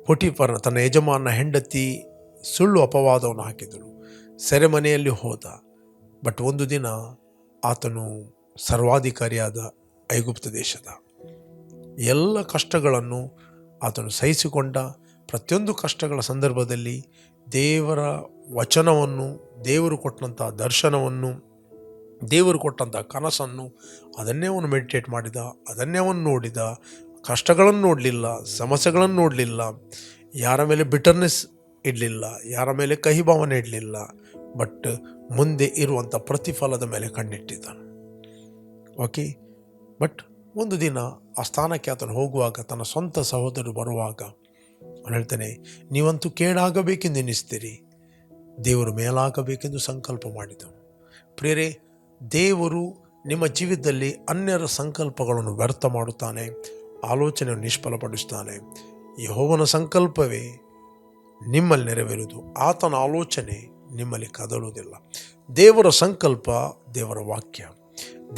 A: ಪೊಟಿಫರ್ ತನ್ನ ಯಜಮಾನ ಹೆಂಡತಿ ಸುಳ್ಳು ಅಪವಾದವನ್ನು ಹಾಕಿದರು. ಸೆರೆಮನೆಯಲ್ಲಿ ಹೋದ. ಬಟ್ ಒಂದು ದಿನ ಆತನು ಸರ್ವಾಧಿಕಾರಿಯಾದ ಐಗುಪ್ತ ದೇಶದ ಎಲ್ಲ ಕಷ್ಟಗಳನ್ನು ಆತನು ಸಹಿಸಿಕೊಂಡ. ಪ್ರತಿಯೊಂದು ಕಷ್ಟಗಳ ಸಂದರ್ಭದಲ್ಲಿ ದೇವರ ವಚನವನ್ನು, ದೇವರು ಕೊಟ್ಟಂಥ ದರ್ಶನವನ್ನು, ದೇವರು ಕೊಟ್ಟಂಥ ಕನಸನ್ನು, ಅದನ್ನೇ ಅವನು ಮೆಡಿಟೇಟ್ ಮಾಡಿದ, ಅದನ್ನೇ ಅವನು ನೋಡಿದ. ಕಷ್ಟಗಳನ್ನು ನೋಡಲಿಲ್ಲ, ಸಮಸ್ಯೆಗಳನ್ನು ನೋಡಲಿಲ್ಲ, ಯಾರ ಮೇಲೆ ಬಿಟರ್ನೆಸ್ ಇಡಲಿಲ್ಲ, ಯಾರ ಮೇಲೆ ಕಹಿ ಭಾವನೆ ಇಡಲಿಲ್ಲ. ಬಟ್ ಮುಂದೆ ಇರುವಂಥ ಪ್ರತಿಫಲದ ಮೇಲೆ ಕಣ್ಣಿಟ್ಟಿದ್ದಾನೆ. ಓಕೆ, ಬಟ್ ಒಂದು ದಿನ ಆ ಸ್ಥಾನಕ್ಕೆ ಆತನು ಹೋಗುವಾಗ, ತನ್ನ ಸ್ವಂತ ಸಹೋದರರು ಬರುವಾಗ ಅವನು ಹೇಳ್ತಾನೆ, ನೀವಂತೂ ಕೇಡಾಗಬೇಕೆಂದು ಎನ್ನಿಸ್ತೀರಿ, ದೇವರು ಮೇಲಾಗಬೇಕೆಂದು ಸಂಕಲ್ಪ ಮಾಡಿದನು. ಪ್ರಿಯರೇ, ದೇವರು ನಿಮ್ಮ ಜೀವಿತದಲ್ಲಿ ಅನ್ಯರ ಸಂಕಲ್ಪಗಳನ್ನು ವ್ಯರ್ಥ ಮಾಡುತ್ತಾನೆ, ಆಲೋಚನೆಯನ್ನು ನಿಷ್ಫಲಪಡಿಸ್ತಾನೆ. ಯೆಹೋವನ ಸಂಕಲ್ಪವೇ ನಿಮ್ಮಲ್ಲಿ ನೆರವೇರುವುದು, ಆತನ ಆಲೋಚನೆ ನಿಮ್ಮಲ್ಲಿ ಕದಲುವುದಿಲ್ಲ. ದೇವರ ಸಂಕಲ್ಪ ದೇವರ ವಾಕ್ಯ,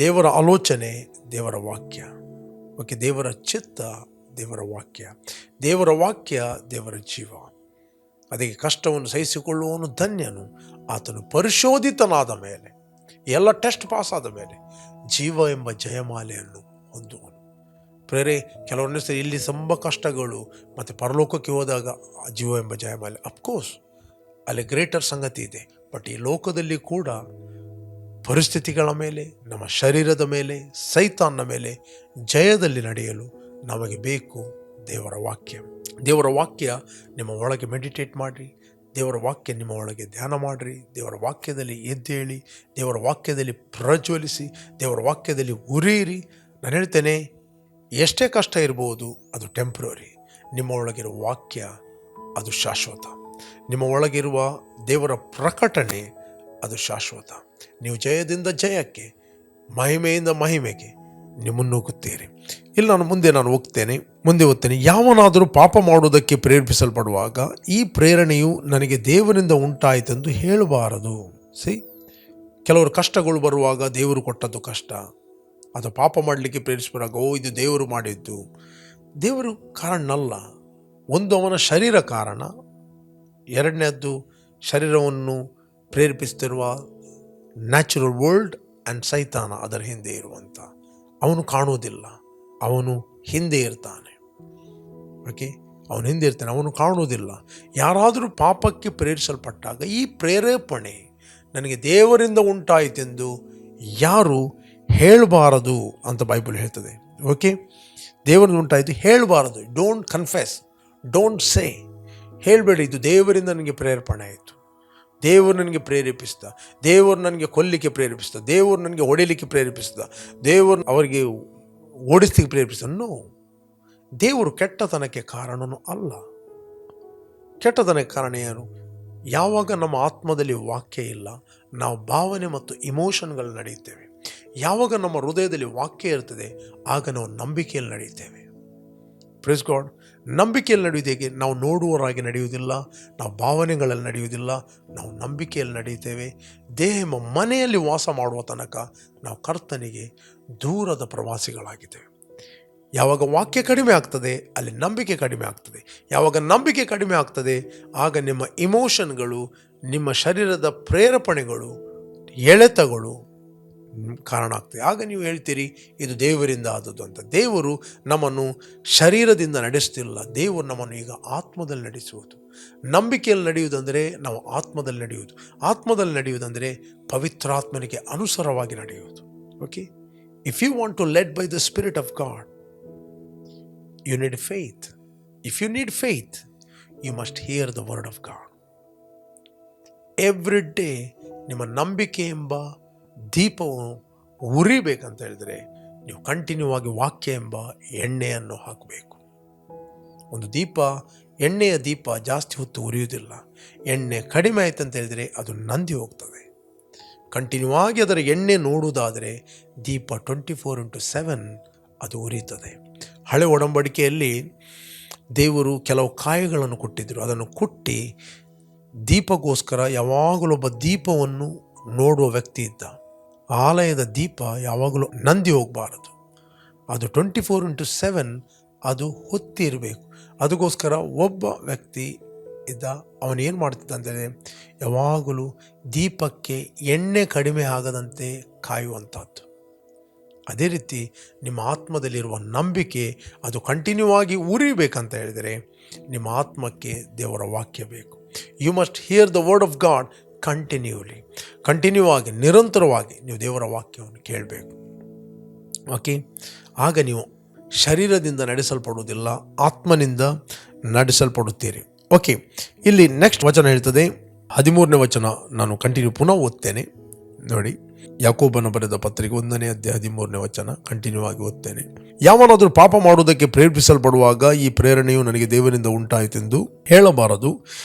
A: ದೇವರ ಆಲೋಚನೆ ದೇವರ ವಾಕ್ಯ. ಓಕೆ, ದೇವರ ಚಿತ್ತ ದೇವರ ವಾಕ್ಯ, ದೇವರ ವಾಕ್ಯ ದೇವರ ಜೀವ. ಅದಕ್ಕೆ ಕಷ್ಟವನ್ನು ಸಹಿಸಿಕೊಳ್ಳುವವನು ಧನ್ಯನು, ಆತನು ಪರಿಶೋಧಿತನಾದ ಮೇಲೆ, ಎಲ್ಲ ಟೆಸ್ಟ್ ಪಾಸ್ ಆದ ಮೇಲೆ ಜೀವ ಎಂಬ ಜಯಮಾಲೆಯನ್ನು ಹೊಂದುವನು. ಪ್ರೇರೆ, ಕೆಲವೊಂದು ಸರಿ ಇಲ್ಲಿ ತುಂಬ ಕಷ್ಟಗಳು, ಮತ್ತು ಪರಲೋಕಕ್ಕೆ ಹೋದಾಗ ಜೀವ ಎಂಬ ಜಯಮಾಲೆ, ಅಫ್ಕೋರ್ಸ್ ಅಲ್ಲಿ ಗ್ರೇಟರ್ ಸಂಗತಿ ಇದೆ. ಬಟ್ ಈ ಲೋಕದಲ್ಲಿ ಕೂಡ ಪರಿಸ್ಥಿತಿಗಳ ಮೇಲೆ, ನಮ್ಮ ಶರೀರದ ಮೇಲೆ, ಸೈತಾನ್ನ ಮೇಲೆ ಜಯದಲ್ಲಿ ನಡೆಯಲು ನಮಗೆ ಬೇಕು ದೇವರ ವಾಕ್ಯ. ದೇವರ ವಾಕ್ಯ ನಿಮ್ಮ ಒಳಗೆ ಮೆಡಿಟೇಟ್ ಮಾಡಿರಿ, ದೇವರ ವಾಕ್ಯ ನಿಮ್ಮ ಒಳಗೆ ಧ್ಯಾನ ಮಾಡಿರಿ, ದೇವರ ವಾಕ್ಯದಲ್ಲಿ ಎದ್ದೇಳಿ, ದೇವರ ವಾಕ್ಯದಲ್ಲಿ ಪ್ರಜ್ವಲಿಸಿ, ದೇವರ ವಾಕ್ಯದಲ್ಲಿ ಉರಿಯಿರಿ. ನಾನು ಹೇಳ್ತೇನೆ, ಎಷ್ಟೇ ಕಷ್ಟ ಇರ್ಬೋದು ಅದು ಟೆಂಪ್ರರಿ. ನಿಮ್ಮ ಒಳಗಿರುವ ವಾಕ್ಯ ಅದು ಶಾಶ್ವತ. ನಿಮ್ಮ ಒಳಗಿರುವ ದೇವರ ಪ್ರಕಟಣೆ ಅದು ಶಾಶ್ವತ. ನೀವು ಜಯದಿಂದ ಜಯಕ್ಕೆ, ಮಹಿಮೆಯಿಂದ ಮಹಿಮೆಗೆ ನೀವು ಮುನ್ನುಗ್ಗುತ್ತೀರಿ. ಇಲ್ಲಿ ನಾನು ಮುಂದೆ ಓದ್ತೇನೆ. ಯಾವನಾದರೂ ಪಾಪ ಮಾಡುವುದಕ್ಕೆ ಪ್ರೇರೇಪಿಸಲ್ಪಡುವಾಗ ಈ ಪ್ರೇರಣೆಯು ನನಗೆ ದೇವರಿಂದ ಉಂಟಾಯಿತೆಂದು ಹೇಳಬಾರದು. ಕೆಲವರು ಕಷ್ಟಗಳು ಬರುವಾಗ ದೇವರು ಕೊಟ್ಟದ್ದು ಕಷ್ಟ, ಅದು ಪಾಪ ಮಾಡಲಿಕ್ಕೆ ಪ್ರೇರಿಸಿದಾಗ ಇದು ದೇವರು ಮಾಡಿದ್ದು. ದೇವರು ಕಾರಣನಲ್ಲ. ಒಂದು ಅವನ ಶರೀರ ಕಾರಣ, ಎರಡನೇದ್ದು ಶರೀರವನ್ನು ಪ್ರೇರೇಪಿಸ್ತಿರುವ ನ್ಯಾಚುರಲ್ ವರ್ಲ್ಡ್ ಆ್ಯಂಡ್ ಸೈತಾನ ಅದರ ಹಿಂದೆ ಇರುವಂಥ. ಅವನು ಕಾಣುವುದಿಲ್ಲ, ಅವನು ಹಿಂದೆ ಇರ್ತಾನೆ. ಅವನು ಹಿಂದೆ ಇರ್ತಾನೆ, ಅವನು ಕಾಣುವುದಿಲ್ಲ. ಯಾರಾದರೂ ಪಾಪಕ್ಕೆ ಪ್ರೇರಿಸಲ್ಪಟ್ಟಾಗ ಈ ಪ್ರೇರೇಪಣೆ ನನಗೆ ದೇವರಿಂದ ಉಂಟಾಯಿತೆಂದು ಯಾರು ಹೇಳಬಾರದು ಅಂತ ಬೈಬಲ್ ಹೇಳ್ತದೆ. ದೇವರಿಂದ ಉಂಟಾಯಿತು ಹೇಳಬಾರದು. Don't confess, don't say. ಹೇಳಬೇಡಿ ಇದು ದೇವರಿಂದ ನನಗೆ ಪ್ರೇರೇಪಣೆ ಆಯಿತು, ದೇವರು ನನಗೆ ಪ್ರೇರೇಪಿಸಿದ, ದೇವರು ನನಗೆ ಕೊಲ್ಲಿಕ್ಕೆ ಪ್ರೇರೇಪಿಸಿದ, ದೇವರು ನನಗೆ ಹೊಡಿಲಿಕ್ಕೆ ಪ್ರೇರೇಪಿಸಿದ, ದೇವರು ಅವರಿಗೆ ಓಡಿಸ್ಲಿಕ್ಕೆ ಪ್ರೇರೇಪಿಸಿದ. ನೋ, ದೇವರು ಕೆಟ್ಟತನಕ್ಕೆ ಕಾರಣನೂ ಅಲ್ಲ. ಕೆಟ್ಟತನಕ್ಕೆ ಕಾರಣ ಏನು? ಯಾವಾಗ ನಮ್ಮ ಆತ್ಮದಲ್ಲಿ ವಾಕ್ಯ ಇಲ್ಲ, ನಾವು ಭಾವನೆ ಮತ್ತು ಇಮೋಷನ್ಗಳು ನಡೆಯುತ್ತೇವೆ. ಯಾವಾಗ ನಮ್ಮ ಹೃದಯದಲ್ಲಿ ವಾಕ್ಯ ಇರ್ತದೆ, ಆಗ ನಾವು ನಂಬಿಕೆಯಲ್ಲಿ ನಡೆಯುತ್ತೇವೆ. Praise god. ನಂಬಿಕೆಯಲ್ಲಿ ನಡೆಯುವುದು ಹೇಗೆ? ನಾವು ನೋಡುವವರಾಗಿ ನಡೆಯುವುದಿಲ್ಲ, ನಾವು ಭಾವನೆಗಳಲ್ಲಿ ನಡೆಯುವುದಿಲ್ಲ, ನಾವು ನಂಬಿಕೆಯಲ್ಲಿ ನಡೆಯುತ್ತೇವೆ. ಮನೆಯಲ್ಲಿ ವಾಸ ಮಾಡುವ ತನಕ ನಾವು ಕರ್ತನಿಗೆ ದೂರದ ಪ್ರವಾಸಿಗಳಾಗಿದ್ದೇವೆ. ಯಾವಾಗ ವಾಕ್ಯ ಕಡಿಮೆ ಆಗ್ತದೆ, ಅಲ್ಲಿ ನಂಬಿಕೆ ಕಡಿಮೆ ಆಗ್ತದೆ. ಯಾವಾಗ ನಂಬಿಕೆ ಕಡಿಮೆ ಆಗ್ತದೆ, ಆಗ ನಿಮ್ಮ ಇಮೋಷನ್ಗಳು, ನಿಮ್ಮ ಶರೀರದ ಪ್ರೇರೇಪಣೆಗಳು, ಎಳೆತಗಳು ಕಾರಣ ಆಗ್ತದೆ. ಆಗ ನೀವು ಹೇಳ್ತೀರಿ ಇದು ದೇವರಿಂದ ಆದದ್ದು ಅಂತ. ದೇವರು ನಮ್ಮನ್ನು ಶರೀರದಿಂದ ನಡೆಸ್ತಿಲ್ಲ, ದೇವರು ನಮ್ಮನ್ನು ಈಗ ಆತ್ಮದಲ್ಲಿ ನಡೆಸುವುದು. ನಂಬಿಕೆಯಲ್ಲಿ ನಡೆಯುವುದಂದರೆ ನಾವು ಆತ್ಮದಲ್ಲಿ ನಡೆಯುವುದು. ಆತ್ಮದಲ್ಲಿ ನಡೆಯುವುದಂದರೆ ಪವಿತ್ರಾತ್ಮನಿಗೆ ಅನುಸಾರವಾಗಿ ನಡೆಯುವುದು. If you want to led by the spirit of God, you need faith. If you need faith, you must hear the word of God. Every day ನಿಮ್ಮ ನಂಬಿಕೆ ಎಂಬ ದೀಪವು ಉರಿಬೇಕಂತ ಹೇಳಿದರೆ ನೀವು ಕಂಟಿನ್ಯೂ ಆಗಿ ವಾಕ್ಯ ಎಂಬ ಎಣ್ಣೆಯನ್ನು ಹಾಕಬೇಕು. ಒಂದು ದೀಪ, ಎಣ್ಣೆಯ ದೀಪ ಜಾಸ್ತಿ ಹೊತ್ತು ಉರಿಯುವುದಿಲ್ಲ. ಎಣ್ಣೆ ಕಡಿಮೆ ಆಯ್ತು ಅಂತ ಹೇಳಿದರೆ ಅದು ನಂದಿ ಹೋಗ್ತದೆ. ಕಂಟಿನ್ಯೂ ಆಗಿ ಅದರ ಎಣ್ಣೆ ನೋಡುವುದಾದರೆ ದೀಪ 24x7 ಅದು ಉರಿಯುತ್ತದೆ. ಹಳೆ ಒಡಂಬಡಿಕೆಯಲ್ಲಿ ದೇವರು ಕೆಲವು ಕಾಯಿಗಳನ್ನು ಕೊಟ್ಟಿದ್ದರು. ಅದನ್ನು ಕುಟ್ಟಿ ದೀಪಗೋಸ್ಕರ ಯಾವಾಗಲೂ ಒಬ್ಬ ದೀಪವನ್ನು ನೋಡುವ ವ್ಯಕ್ತಿ ಇದ್ದ. ಆಲಯದ ದೀಪ ಯಾವಾಗಲೂ ನಂದಿ ಹೋಗಬಾರದು, ಅದು 24x7 ಅದು ಹೊತ್ತಿ ಇರಬೇಕು. ಅದಕ್ಕೋಸ್ಕರ ಒಬ್ಬ ವ್ಯಕ್ತಿ ಇದ್ದ. ಅವನೇನು ಮಾಡ್ತಿದ್ದ ಅಂತಂದರೆ ಯಾವಾಗಲೂ ದೀಪಕ್ಕೆ ಎಣ್ಣೆ ಕಡಿಮೆ ಆಗದಂತೆ ಕಾಯುವಂಥದ್ದು. ಅದೇ ರೀತಿ ನಿಮ್ಮ ಆತ್ಮದಲ್ಲಿರುವ ನಂಬಿಕೆ ಅದು ಕಂಟಿನ್ಯೂ ಆಗಿ ಉರಿಬೇಕಂತ ಹೇಳಿದರೆ ನಿಮ್ಮ ಆತ್ಮಕ್ಕೆ ದೇವರ ವಾಕ್ಯ ಬೇಕು. You must hear the word of God continue ಆಗಿ, ನಿರಂತರವಾಗಿ ನೀವು ದೇವರ ವಾಕ್ಯವನ್ನು ಕೇಳಬೇಕು. ಆಗ ನೀವು ಶರೀರದಿಂದ ನಡೆಸಲ್ಪಡುವುದಿಲ್ಲ, ಆತ್ಮನಿಂದ ನಡೆಸಲ್ಪಡುತ್ತೀರಿ. ಇಲ್ಲಿ ನೆಕ್ಸ್ಟ್ ವಚನ ಹೇಳ್ತದೆ, 13ನೇ ವಚನ. ನಾನು ಕಂಟಿನ್ಯೂ ಪುನಃ ಓದ್ತೇನೆ ನೋಡಿ. ಯಾಕೋಬನ ಬರೆದ ಪತ್ರಿಕೆ 1ನೇ ಅಧ್ಯಾಯ 13ನೇ ವಚನ ಕಂಟಿನ್ಯೂ ಆಗಿ ಓದ್ತೇನೆ. ಯಾವನಾದರೂ ಪಾಪ ಮಾಡುವುದಕ್ಕೆ ಪ್ರೇರೇಪಿಸಲ್ಪಡುವಾಗ ಈ ಪ್ರೇರಣೆಯು ನನಗೆ ದೇವರಿಂದ ಉಂಟಾಯಿತೆಂದು ಹೇಳಬಾರದು.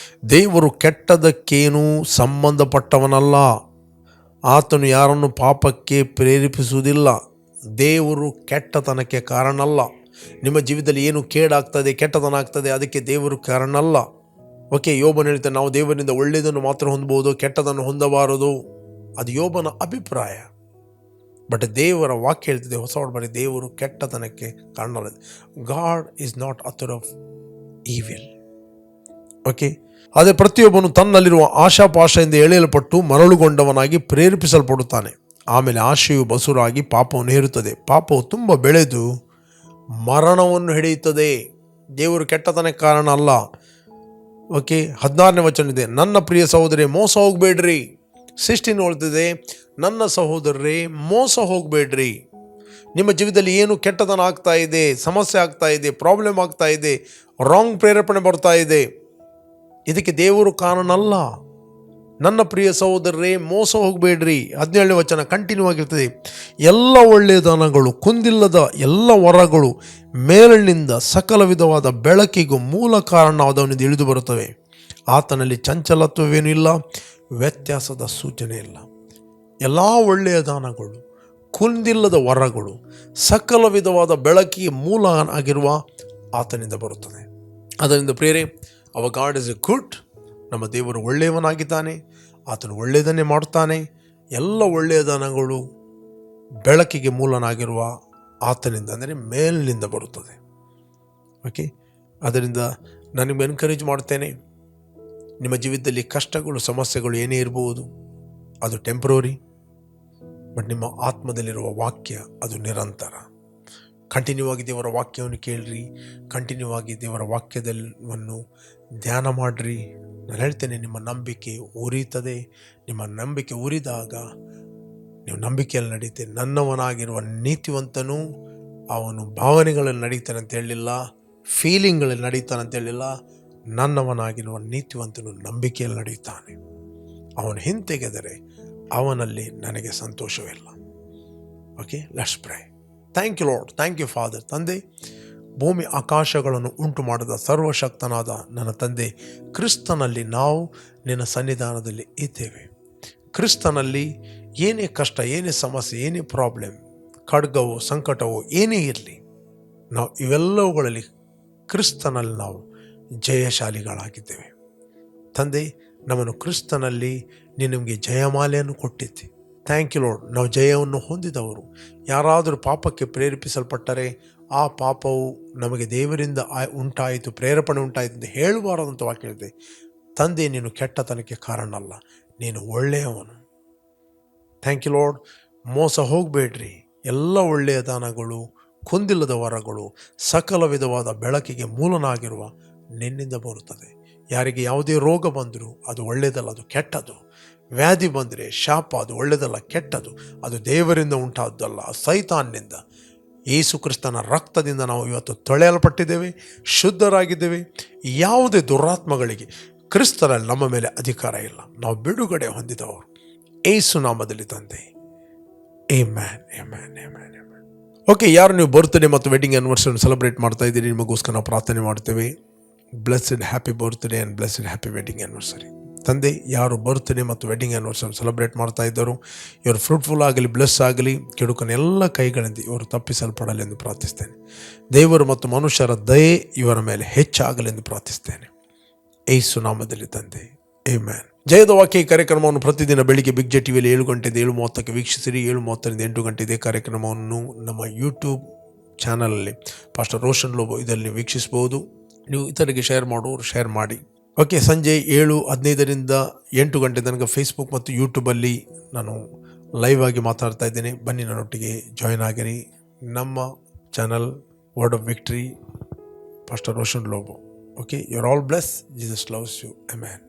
A: ದೇವರು ಕೆಟ್ಟದಕ್ಕೇನೂ ಸಂಬಂಧಪಟ್ಟವನಲ್ಲ, ಆತನು ಯಾರನ್ನು ಪಾಪಕ್ಕೆ ಪ್ರೇರೇಪಿಸುವುದಿಲ್ಲ. ದೇವರು ಕೆಟ್ಟತನಕ್ಕೆ ಕಾರಣಲ್ಲ. ನಿಮ್ಮ ಜೀವಿತದಲ್ಲಿ ಏನು ಕೇಡಾಗ್ತದೆ, ಕೆಟ್ಟತನ ಆಗ್ತದೆ, ಅದಕ್ಕೆ ದೇವರು ಕಾರಣಲ್ಲ. ಯೋಬನು ಹೇಳ್ತಾನೆ, ನಾವು ದೇವರಿಂದ ಒಳ್ಳೆಯದನ್ನು ಮಾತ್ರ ಹೊಂದಬಹುದು, ಕೆಟ್ಟದನ್ನು ಹೊಂದಬಾರದು. ಅದು ಯೋಬನ ಅಭಿಪ್ರಾಯ. ಬಟ್ ದೇವರ ವಾಕ್ಯ ಹೇಳ್ತಿದೆ, ಹೊಸ ಒಡಂಬಡಿಕೆ, ದೇವರು ಕೆಟ್ಟತನಕ್ಕೆ ಕಾರಣಲ್ಲ. God is not author of evil. ಅದೇ ಪ್ರತಿಯೊಬ್ಬನು ತನ್ನಲ್ಲಿರುವ ಆಶಾಪಾಶದಿಂದ ಎಳೆಯಲ್ಪಟ್ಟು ಮರಳುಗೊಂಡವನಾಗಿ ಪ್ರೇರೇಪಿಸಲ್ಪಡುತ್ತಾನೆ. ಆಮೇಲೆ ಆಶೆಯು ಬಸುರಾಗಿ ಪಾಪವನ್ನು ಹೇರುತ್ತದೆ. ಪಾಪವು ತುಂಬ ಬೆಳೆದು ಮರಣವನ್ನು ಹಿಡಿಯುತ್ತದೆ. ದೇವರು ಕೆಟ್ಟತನಕ್ಕೆ ಕಾರಣ ಅಲ್ಲ. 16ನೇ ವಚನ ಇದೆ, ನನ್ನ ಪ್ರಿಯ ಸಹೋದರಿ ಮೋಸ ಹೋಗಬೇಡ್ರಿ. 16 ಹೇಳ್ತಿದೆ, ನನ್ನ ಸಹೋದರರೇ ಮೋಸ ಹೋಗಬೇಡ್ರಿ. ನಿಮ್ಮ ಜೀವಿತದಲ್ಲಿ ಏನು ಕೆಟ್ಟತನ ಆಗ್ತಾ ಇದೆ, ಸಮಸ್ಯೆ ಆಗ್ತಾ ಇದೆ, ಪ್ರಾಬ್ಲಮ್ ಆಗ್ತಾ ಇದೆ, ರಾಂಗ್ ಪ್ರೇರೇಪಣೆ ಬರ್ತಾ ಇದೆ, ಇದಕ್ಕೆ ದೇವರು ಕಾರಣ ಅಲ್ಲ. ನನ್ನ ಪ್ರಿಯ ಸಹೋದರರೇ, ಮೋಸ ಹೋಗಬೇಡ್ರಿ. 17ನೇ ವಚನ ಕಂಟಿನ್ಯೂ ಆಗಿರ್ತದೆ. ಎಲ್ಲ ಒಳ್ಳೆಯ ದಾನಗಳು, ಕುಂದಿಲ್ಲದ ಎಲ್ಲ ವರಗಳು ಮೇಲಿನಿಂದ ಸಕಲ ವಿಧವಾದ ಬೆಳಕಿಗೂ ಮೂಲ ಕಾರಣವಾದವನಿಂದ ಇಳಿದು ಬರುತ್ತವೆ. ಆತನಲ್ಲಿ ಚಂಚಲತ್ವವೇನೂ ಇಲ್ಲ, ವ್ಯತ್ಯಾಸದ ಸೂಚನೆ ಇಲ್ಲ. ಎಲ್ಲ ಒಳ್ಳೆಯ ದಾನಗಳು, ಕುಂದಿಲ್ಲದ ವರಗಳು, ಸಕಲ ವಿಧವಾದ ಬೆಳಕಿಗೆ ಮೂಲ ಆಗಿರುವ ಆತನಿಂದ ಬರುತ್ತದೆ. ಅದರಿಂದ ಪ್ರಿಯರೇ, ಅವ ಗಾಡ್ ಇಸ್ ಎ ಗುಡ್. ನಮ್ಮ ದೇವರು ಒಳ್ಳೆಯವನಾಗಿದ್ದಾನೆ, ಆತನು ಒಳ್ಳೆಯದನ್ನೇ ಮಾಡುತ್ತಾನೆ. ಎಲ್ಲ ಒಳ್ಳೆಯ ದಾನಗಳು ಬೆಳಕಿಗೆ ಮೂಲನಾಗಿರುವ ಆತನಿಂದ, ಅಂದರೆ ಮೇಲಿನಿಂದ ಬರುತ್ತದೆ. ಓಕೆ, ಅದರಿಂದ ನಾನು ನಿಮಗೆ ಎನ್ಕರೇಜ್ ಮಾಡ್ತೇನೆ, ನಿಮ್ಮ ಜೀವಿತದಲ್ಲಿ ಕಷ್ಟಗಳು, ಸಮಸ್ಯೆಗಳು ಏನೇ ಇರಬಹುದು, ಅದು ಟೆಂಪ್ರರಿ. ಬಟ್ ನಿಮ್ಮ ಆತ್ಮದಲ್ಲಿರುವ ವಾಕ್ಯ ಅದು ನಿರಂತರ. ಕಂಟಿನ್ಯೂ ಆಗಿ ದೇವರ ವಾಕ್ಯವನ್ನು ಕೇಳಿರಿ, ಕಂಟಿನ್ಯೂ ಆಗಿ ದೇವರ ವಾಕ್ಯವನ್ನು ಧ್ಯಾನ ಮಾಡಿರಿ. ನಾನು ಹೇಳ್ತೇನೆ, ನಿಮ್ಮ ನಂಬಿಕೆ ಉರಿಯುತ್ತದೆ. ನಿಮ್ಮ ನಂಬಿಕೆ ಉರಿದಾಗ ನೀವು ನಂಬಿಕೆಯಲ್ಲಿ ನಡೀತೀರಿ. ನನ್ನವನಾಗಿರುವ ನೀತಿವಂತನು ಅವನು ಭಾವನೆಗಳಲ್ಲಿ ನಡೀತಾನೆ ಅಂತ ಹೇಳಲಿಲ್ಲ, ಫೀಲಿಂಗ್ಗಳಲ್ಲಿ ನಡೀತಾನೆ ಅಂತ ಹೇಳಿಲ್ಲ. ನನ್ನವನಾಗಿರುವ ನೀತಿವಂತನು ನಂಬಿಕೆಯಲ್ಲಿ ನಡೆಯುತ್ತಾನೆ. ಅವನು ಹಿಂತೆಗೆದರೆ ಅವನಲ್ಲಿ ನನಗೆ ಸಂತೋಷವಿಲ್ಲ. Okay, let's pray. Thank you Lord, thank you father. ತಂದೆ, ಭೂಮಿ ಆಕಾಶಗಳನ್ನು ಉಂಟು ಮಾಡಿದ ಸರ್ವಶಕ್ತನಾದ ನನ್ನ ತಂದೆ, ಕ್ರಿಸ್ತನಲ್ಲಿ ನಾವು ನಿನ್ನ ಸನ್ನಿಧಾನದಲ್ಲಿ ಇದ್ದೇವೆ. ಕ್ರಿಸ್ತನಲ್ಲಿ ಏನೇ ಕಷ್ಟ, ಏನೇ ಸಮಸ್ಯೆ, ಏನೇ ಪ್ರಾಬ್ಲಮ್, ಖಡ್ಗವೋ ಸಂಕಟವೋ ಏನೇ ಇರಲಿ, ನಾವು ಇವೆಲ್ಲವುಗಳಲ್ಲಿ ಕ್ರಿಸ್ತನಲ್ಲಿ ನಾವು ಜಯಶಾಲಿಗಳಾಗಿದ್ದೇವೆ. ತಂದೆ, ನಮ್ಮನ್ನು ಕ್ರಿಸ್ತನಲ್ಲಿ ನೀನು ನಮಗೆ ಜಯಮಾಲೆಯನ್ನು ಕೊಟ್ಟಿದ್ದೆ. Thank you Lord. ನಾವು ಜಯವನ್ನು ಹೊಂದಿದವರು. ಯಾರಾದರೂ ಪಾಪಕ್ಕೆ ಪ್ರೇರೇಪಿಸಲ್ಪಟ್ಟರೆ ಆ ಪಾಪವು ನಮಗೆ ದೇವರಿಂದ ಉಂಟಾಯಿತು, ಪ್ರೇರೇಪಣೆ ಉಂಟಾಯಿತು ಅಂತ ಹೇಳಬಾರದಂತ ವಾಕ್ಯ ಹೇಳಿದೆ. ತಂದೆ, ನೀನು ಕೆಟ್ಟತನಕ್ಕೆ ಕಾರಣ ಅಲ್ಲ, ನೀನು ಒಳ್ಳೆಯವನು. Thank you Lord. ಮೋಸ ಹೋಗಬೇಡ್ರಿ. ಎಲ್ಲ ಒಳ್ಳೆಯ ದಾನಗಳು, ಕುಂದಿಲ್ಲದ ವರಗಳು, ಸಕಲ ವಿಧವಾದ ಬೆಳಕಿಗೆ ಮೂಲನಾಗಿರುವ ನಿನ್ನಿಂದ ಬರುತ್ತದೆ. ಯಾರಿಗೆ ಯಾವುದೇ ರೋಗ ಬಂದರೂ ಅದು ಒಳ್ಳೆಯದಲ್ಲ, ಅದು ಕೆಟ್ಟದು. ವ್ಯಾಧಿ ಬಂದರೆ ಶಾಪ, ಅದು ಒಳ್ಳೆಯದಲ್ಲ, ಕೆಟ್ಟದು. ಅದು ದೇವರಿಂದ ಉಂಟಾದ್ದಲ್ಲ, ಸೈತಾನ್ನಿಂದ. ಯೇಸು ಕ್ರಿಸ್ತನ ರಕ್ತದಿಂದ ನಾವು ಇವತ್ತು ತೊಳೆಯಲ್ಪಟ್ಟಿದ್ದೇವೆ, ಶುದ್ಧರಾಗಿದ್ದೇವೆ. ಯಾವುದೇ ದುರಾತ್ಮಗಳಿಗೆ ಕ್ರಿಸ್ತನಲ್ಲಿ ನಮ್ಮ ಮೇಲೆ ಅಧಿಕಾರ ಇಲ್ಲ. ನಾವು ಬಿಡುಗಡೆ ಹೊಂದಿದವರು ಯೇಸು ನಾಮದಲ್ಲಿ ತಂದೆ. Amen, amen, amen, amen. Okay, ಯಾರು ನೀವು ಬರ್ತ್ಡೇ ಮತ್ತು ವೆಡ್ಡಿಂಗ್ ಆ್ಯನಿವರ್ಸರಿ ಸೆಲೆಬ್ರೇಟ್ ಮಾಡ್ತಾ ಇದ್ದೀರಿ, ನಿಮಗೋಸ್ಕರ ನಾವು ಪ್ರಾರ್ಥನೆ ಮಾಡ್ತೇವೆ. Blessed happy birthday and blessed happy wedding anniversary. ತಂದೆ, ಯಾರು ಬರ್ತ್ಡೇ ಮತ್ತು ವೆಡ್ಡಿಂಗ್ ಆ್ಯನಿವರ್ಸರಿ ಸೆಲೆಬ್ರೇಟ್ ಮಾಡ್ತಾ ಇದ್ದರು, ಇವರು ಫ್ರೂಟ್ಫುಲ್ ಆಗಲಿ, ಬ್ಲೆಸ್ ಆಗಲಿ, ಕೆಡುಕನ ಎಲ್ಲ ಕೈಗಳಿಂದ ಇವರು ತಪ್ಪಿಸಲ್ಪಡಲಿ ಎಂದು ಪ್ರಾರ್ಥಿಸ್ತೇನೆ. ದೇವರು ಮತ್ತು ಮನುಷ್ಯರ ದಯೆ ಇವರ ಮೇಲೆ ಹೆಚ್ಚಾಗಲಿ ಎಂದು ಪ್ರಾರ್ಥಿಸ್ತೇನೆ. ಯೇಸು ನಾಮದಲ್ಲಿ ತಂದೆ, ಆಮೆನ್. ಜಯದ ವಾಕ್ಯ ಈ ಕಾರ್ಯಕ್ರಮವನ್ನು ಪ್ರತಿದಿನ ಬೆಳಿಗ್ಗೆ ಬಿಗ್ ಜೆ ಟಿವಿಯಲ್ಲಿ 7 ಗಂಟೆಯಿಂದ 7:30ಕ್ಕೆ ವೀಕ್ಷಿಸಿರಿ. 7:30ರಿಂದ 8 ಗಂಟೆ ಇದೇ ಕಾರ್ಯಕ್ರಮವನ್ನು ನಮ್ಮ ಯೂಟ್ಯೂಬ್ ಚಾನಲಲ್ಲಿ ಪಾಸ್ಟರ್ ರೋಷನ್ ಲೋಬೋ ಇದರಲ್ಲಿ ವೀಕ್ಷಿಸ್ಬೋದು. ನೀವು ಇತರಿಗೆ ಶೇರ್ ಮಾಡೋರು ಶೇರ್ ಮಾಡಿ. ಓಕೆ, ಸಂಜೆ 7:15ರಿಂದ 8 ಗಂಟೆ ತನಕ ಫೇಸ್ಬುಕ್ ಮತ್ತು ಯೂಟ್ಯೂಬಲ್ಲಿ ನಾನು ಲೈವ್ ಆಗಿ ಮಾತಾಡ್ತಾ ಇದ್ದೇನೆ. ಬನ್ನಿ, ನನ್ನೊಟ್ಟಿಗೆ ಜಾಯ್ನ್ ಆಗಿರಿ. ನಮ್ಮ channel word of victory, pastor Roshan Lobo. Okay, you are all bless. Jesus loves you. Amen.